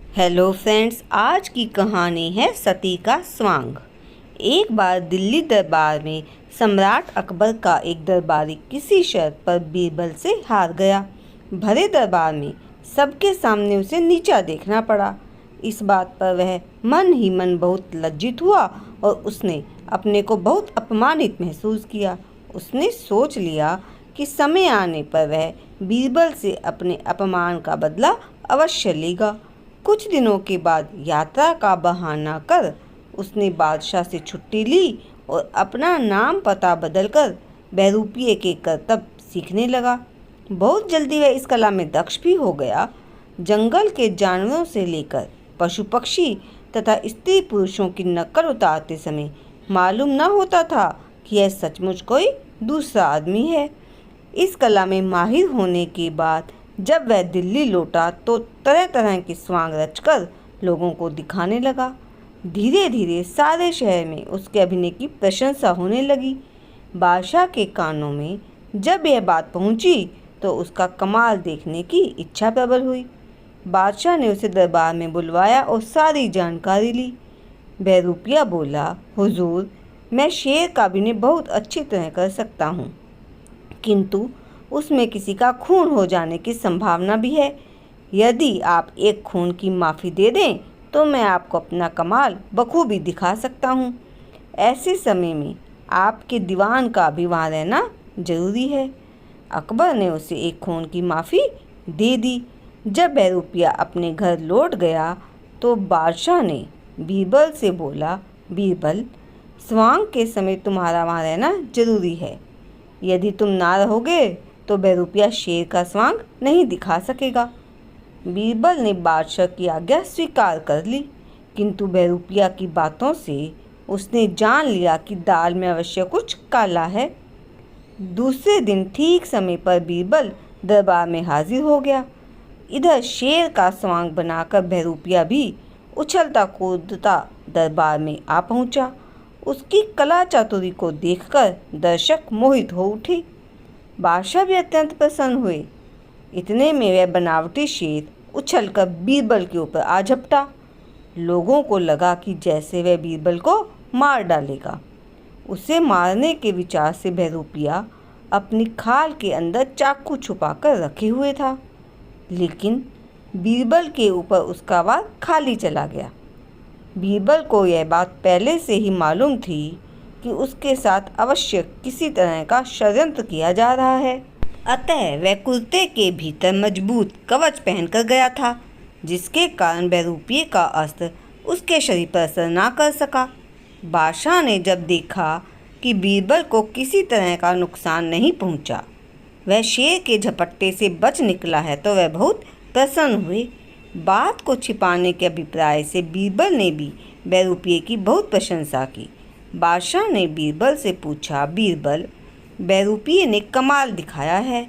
Hello friends, आज की कहानी है सती का स्वांग। एक बार दिल्ली दरबार में सम्राट अकबर का एक दरबारी किसी शर्त पर बीरबल से हार गया। भरे दरबार में सबके सामने उसे नीचा देखना पड़ा। इस बात पर वह मन ही मन बहुत लज्जित हुआ और उसने अपने को बहुत अपमानित महसूस किया। उसने सोच लिया कि समय आने पर वह बीरबल से अपने अपमान का बदला अवश्य लेगा। कुछ दिनों के बाद यात्रा का बहाना कर उसने बादशाह से छुट्टी ली और अपना नाम पता बदलकर बहरूपिये के करतब सीखने लगा। बहुत जल्दी वह इस कला में दक्ष भी हो गया। जंगल के जानवरों से लेकर पशु पक्षी तथा स्त्री पुरुषों की नकल उतारते समय मालूम न होता था कि यह सचमुच कोई दूसरा आदमी है। इस कला में माहिर होने के बाद जब वह दिल्ली लौटा तो तरह तरह के स्वांग रचकर लोगों को दिखाने लगा। धीरे धीरे सारे शहर में उसके अभिनय की प्रशंसा होने लगी। बादशाह के कानों में जब यह बात पहुंची तो उसका कमाल देखने की इच्छा प्रबल हुई। बादशाह ने उसे दरबार में बुलवाया और सारी जानकारी ली। बहरूपिया बोला, हुजूर, मैं शेर का अभिनय बहुत अच्छी तरह कर सकता हूँ, किंतु उसमें किसी का खून हो जाने की संभावना भी है। यदि आप एक खून की माफ़ी दे दें तो मैं आपको अपना कमाल बखूबी दिखा सकता हूँ। ऐसे समय में आपके दीवान का भी वहाँ रहना जरूरी है। अकबर ने उसे एक खून की माफ़ी दे दी। जब बहरूपिया अपने घर लौट गया तो बादशाह ने बीरबल से बोला, बीरबल, स्वांग के समय तुम्हारा वहाँ रहना जरूरी है। यदि तुम ना रहोगे तो बहरूपिया शेर का स्वांग नहीं दिखा सकेगा। बीरबल ने बादशाह की आज्ञा स्वीकार कर ली, किंतु बहरूपिया की बातों से उसने जान लिया कि दाल में अवश्य कुछ काला है। दूसरे दिन ठीक समय पर बीरबल दरबार में हाजिर हो गया। इधर शेर का स्वांग बनाकर बहरूपिया भी उछलता कूदता दरबार में आ पहुंचा। उसकी कला चातुरी को देखकर दर्शक मोहित हो उठे। बादशाह भी अत्यंत प्रसन्न हुए। इतने में वह बनावटी शेर उछलकर बीरबल के ऊपर आ झपटा। लोगों को लगा कि जैसे वह बीरबल को मार डालेगा। उसे मारने के विचार से बहरूपिया अपनी खाल के अंदर चाकू छुपाकर रखे हुए था, लेकिन बीरबल के ऊपर उसका वार खाली चला गया। बीरबल को यह बात पहले से ही मालूम थी कि उसके साथ अवश्य किसी तरह का षड्यंत्र किया जा रहा है। अतः वह कुर्ते के भीतर मजबूत कवच पहनकर गया था, जिसके कारण बहरूपिये का अस्त्र उसके शरीर पर असर ना कर सका। बादशाह ने जब देखा कि बीरबल को किसी तरह का नुकसान नहीं पहुंचा, वह शेर के झपट्टे से बच निकला है, तो वह बहुत प्रसन्न हुए। बात को छिपाने के अभिप्राय से बीरबल ने भी बहरूपिये की बहुत प्रशंसा की। बादशाह ने बीरबल से पूछा, बीरबल, बहरूपिये ने कमाल दिखाया है,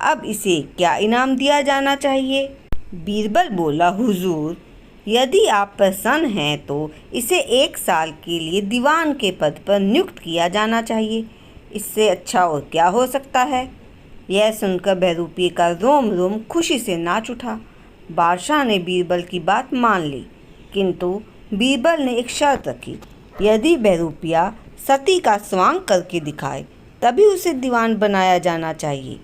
अब इसे क्या इनाम दिया जाना चाहिए? बीरबल बोला, हुजूर, यदि आप प्रसन्न हैं तो इसे 1 साल के लिए दीवान के पद पर नियुक्त किया जाना चाहिए। इससे अच्छा और क्या हो सकता है? यह सुनकर बहरूपिये का रोम रोम खुशी से नाच उठा। बादशाह ने बीरबल की बात मान ली, किंतु बीरबल ने एक शर्त रखी, यदि बहरूपिया सती का स्वांग करके दिखाए तभी उसे दीवान बनाया जाना चाहिए।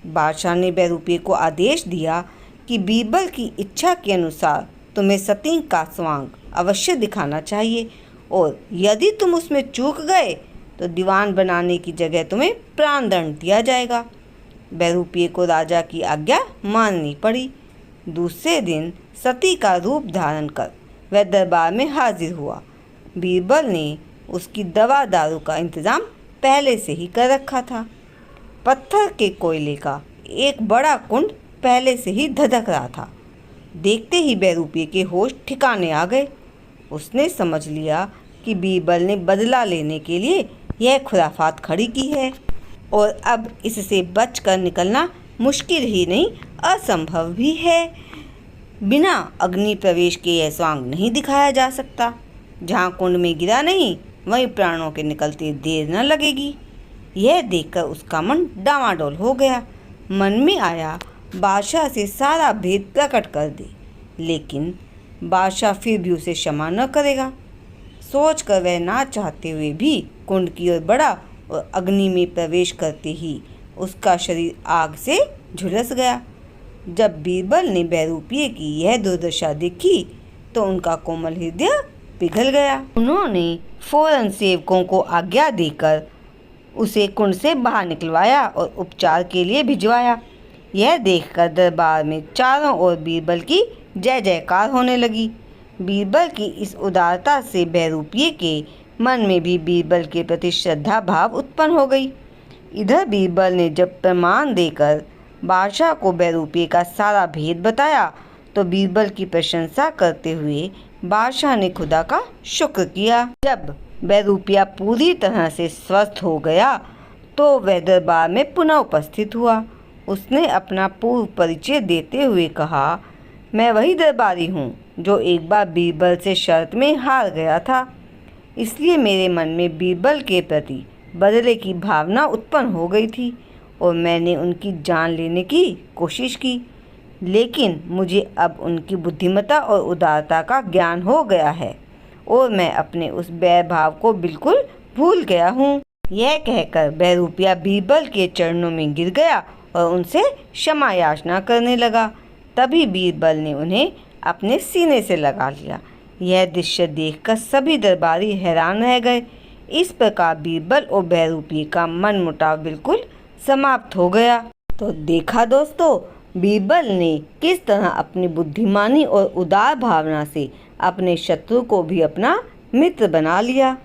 बादशाह ने बहरूपिये को आदेश दिया कि बीरबल की इच्छा के अनुसार तुम्हें सती का स्वांग अवश्य दिखाना चाहिए, और यदि तुम उसमें चूक गए तो दीवान बनाने की जगह तुम्हें प्राणदंड दिया जाएगा। बहरूपिये को राजा की आज्ञा माननी पड़ी। दूसरे दिन सती का रूप धारण कर वह दरबार में हाजिर हुआ। बीरबल ने उसकी दवा दारू का इंतज़ाम पहले से ही कर रखा था। पत्थर के कोयले का एक बड़ा कुंड पहले से ही धधक रहा था। देखते ही बहरूपिये के होश ठिकाने आ गए। उसने समझ लिया कि बीरबल ने बदला लेने के लिए यह खुराफात खड़ी की है, और अब इससे बचकर निकलना मुश्किल ही नहीं, असंभव भी है। बिना अग्नि प्रवेश के यह स्वांग नहीं दिखाया जा सकता। जहाँ कुंड में गिरा नहीं, वहीं प्राणों के निकलते देर न लगेगी। यह देखकर उसका मन डामाडोल हो गया। मन में आया बादशाह से सारा भेद प्रकट कर दे, लेकिन बादशाह फिर भी उसे क्षमा न करेगा। सोचकर वह ना चाहते हुए भी कुंड की ओर बढ़ा और अग्नि में प्रवेश करते ही उसका शरीर आग से झुलस गया। जब बीरबल ने बहरूपिये की यह दुर्दशा देखी तो उनका कोमल हृदय पिघल गया। उन्होंने फौरन सेवकों को आज्ञा देकर उसे कुंड से बाहर निकलवाया और उपचार के लिए भिजवाया। यह देखकर दरबार में चारों ओर बीरबल की जय जयकार होने लगी। बीरबल की इस उदारता से बहरूपिये के मन में भी बीरबल के प्रति श्रद्धा भाव उत्पन्न हो गई। इधर बीरबल ने जब प्रमाण देकर बादशाह को बहरूपिये का सारा भेद बताया तो बीरबल की प्रशंसा करते हुए बादशाह ने खुदा का शुक्र किया। जब बहरूपिया पूरी तरह से स्वस्थ हो गया तो वह दरबार में पुनः उपस्थित हुआ। उसने अपना पूर्व परिचय देते हुए कहा, मैं वही दरबारी हूँ जो एक बार बीरबल से शर्त में हार गया था। इसलिए मेरे मन में बीरबल के प्रति बदले की भावना उत्पन्न हो गई थी और मैंने उनकी जान लेने की कोशिश की, लेकिन मुझे अब उनकी बुद्धिमत्ता और उदारता का ज्ञान हो गया है और मैं अपने उस बैर भाव को बिल्कुल भूल गया हूँ। यह कहकर बहरूपिया बीरबल के चरणों में गिर गया और उनसे क्षमा याचना करने लगा। तभी बीरबल ने उन्हें अपने सीने से लगा लिया। यह दृश्य देखकर सभी दरबारी हैरान रह गए। इस प्रकार बीरबल और बहरूपिये का मनमुटाव बिल्कुल समाप्त हो गया। तो देखा दोस्तों, बीरबल ने किस तरह अपनी बुद्धिमानी और उदार भावना से अपने शत्रु को भी अपना मित्र बना लिया।